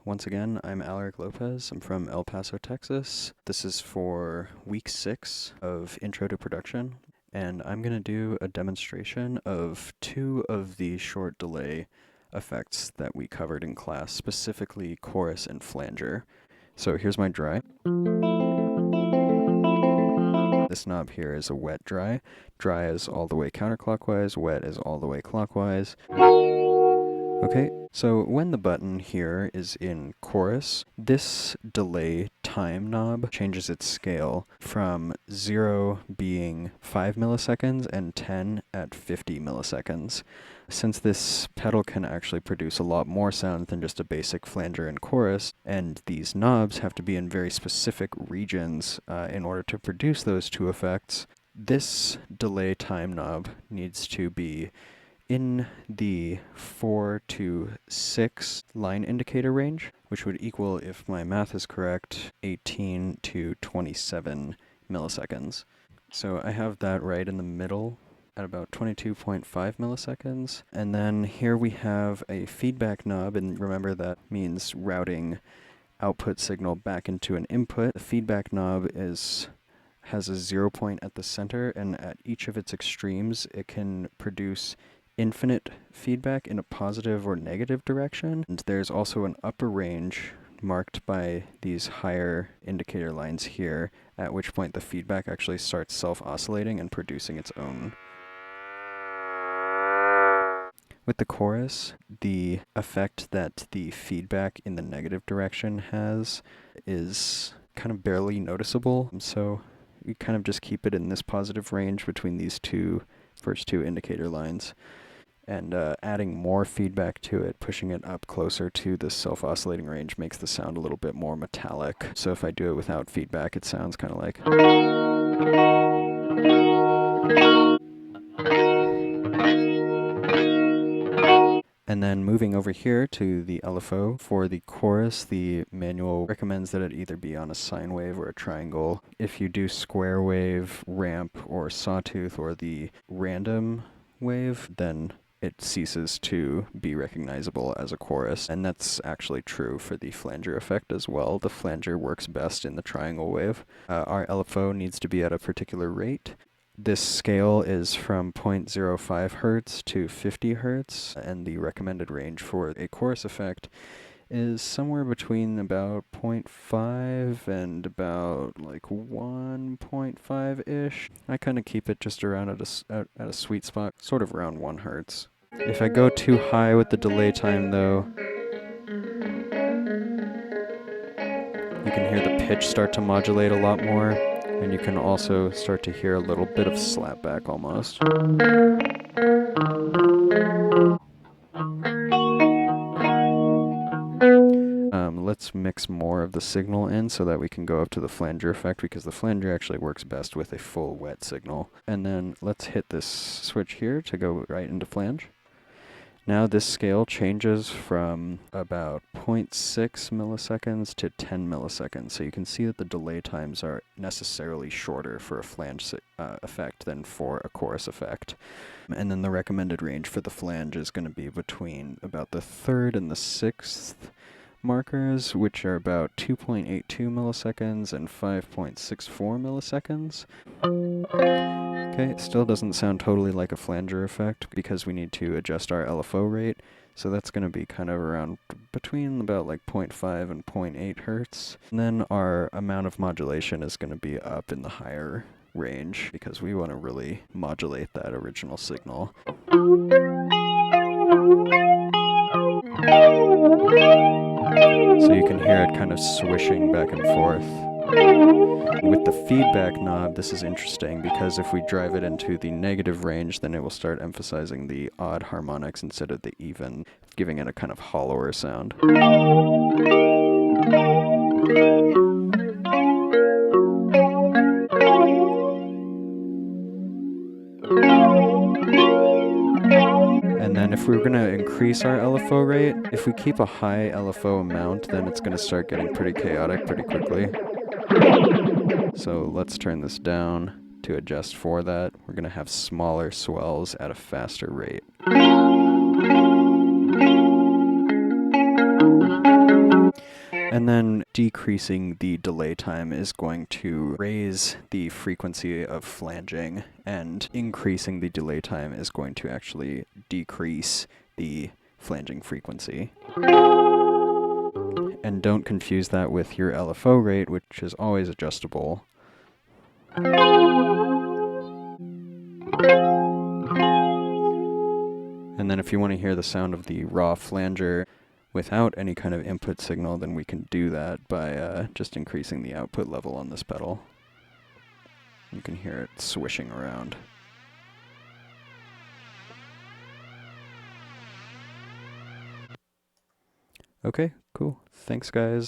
Once again, I'm Alaric Lopez. I'm from El Paso, Texas. This is for week 6 of Intro to Production, and I'm going to do a demonstration of 2 of the short delay effects that we covered in class, specifically chorus and flanger. So here's my dry. This knob here is a wet dry. Dry is all the way counterclockwise, wet is all the way clockwise. Okay, so when the button here is in chorus, this delay time knob changes its scale from 0 being 5 milliseconds and 10 at 50 milliseconds. Since this pedal can actually produce a lot more sound than just a basic flanger and chorus, and these knobs have to be in very specific regions in order to produce those 2 effects, this delay time knob needs to be in the 4 to 6 line indicator range, which would equal, if my math is correct, 18 to 27 milliseconds. So I have that right in the middle at about 22.5 milliseconds. And then here we have a feedback knob, and remember that means routing output signal back into an input. The feedback knob has a 0 point at the center, and at each of its extremes it can produce infinite feedback in a positive or negative direction. And there's also an upper range marked by these higher indicator lines here, at which point the feedback actually starts self-oscillating and producing its own. With the chorus, the effect that the feedback in the negative direction has is kind of barely noticeable, so we kind of just keep it in this positive range between these first two indicator lines. And adding more feedback to it, pushing it up closer to the self-oscillating range, makes the sound a little bit more metallic. So if I do it without feedback, it sounds kind of like... And then moving over here to the LFO, for the chorus, the manual recommends that it either be on a sine wave or a triangle. If you do square wave, ramp, or sawtooth, or the random wave, then it ceases to be recognizable as a chorus. And that's actually true for the flanger effect as well. The flanger works best in the triangle wave. Our LFO needs to be at a particular rate. This scale is from 0.05 hertz to 50 hertz, and the recommended range for a chorus effect is somewhere between about 0.5 and about like 1.5-ish. I kind of keep it just around at a sweet spot, sort of around 1 hertz. If I go too high with the delay time though, you can hear the pitch start to modulate a lot more, and you can also start to hear a little bit of slapback almost. Let's mix more of the signal in so that we can go up to the flanger effect, because the flanger actually works best with a full wet signal. And then let's hit this switch here to go right into flange. Now this scale changes from about 0.6 milliseconds to 10 milliseconds, so you can see that the delay times are necessarily shorter for a flange effect than for a chorus effect. And then the recommended range for the flange is going to be between about the 3rd and the 6th markers, which are about 2.82 milliseconds and 5.64 milliseconds. Okay, it still doesn't sound totally like a flanger effect because we need to adjust our LFO rate, so that's going to be kind of around between about like 0.5 and 0.8 hertz. And then our amount of modulation is going to be up in the higher range because we want to really modulate that original signal. So you can hear it kind of swishing back and forth. With the feedback knob, this is interesting because if we drive it into the negative range, then it will start emphasizing the odd harmonics instead of the even, giving it a kind of hollower sound. And then if we're going to increase our LFO rate, if we keep a high LFO amount, then it's going to start getting pretty chaotic pretty quickly. So let's turn this down to adjust for that. We're going to have smaller swells at a faster rate. And then decreasing the delay time is going to raise the frequency of flanging, and increasing the delay time is going to actually decrease the flanging frequency. And don't confuse that with your LFO rate, which is always adjustable. And then if you want to hear the sound of the raw flanger without any kind of input signal, then we can do that by just increasing the output level on this pedal. You can hear it swishing around. Okay, cool. Thanks, guys.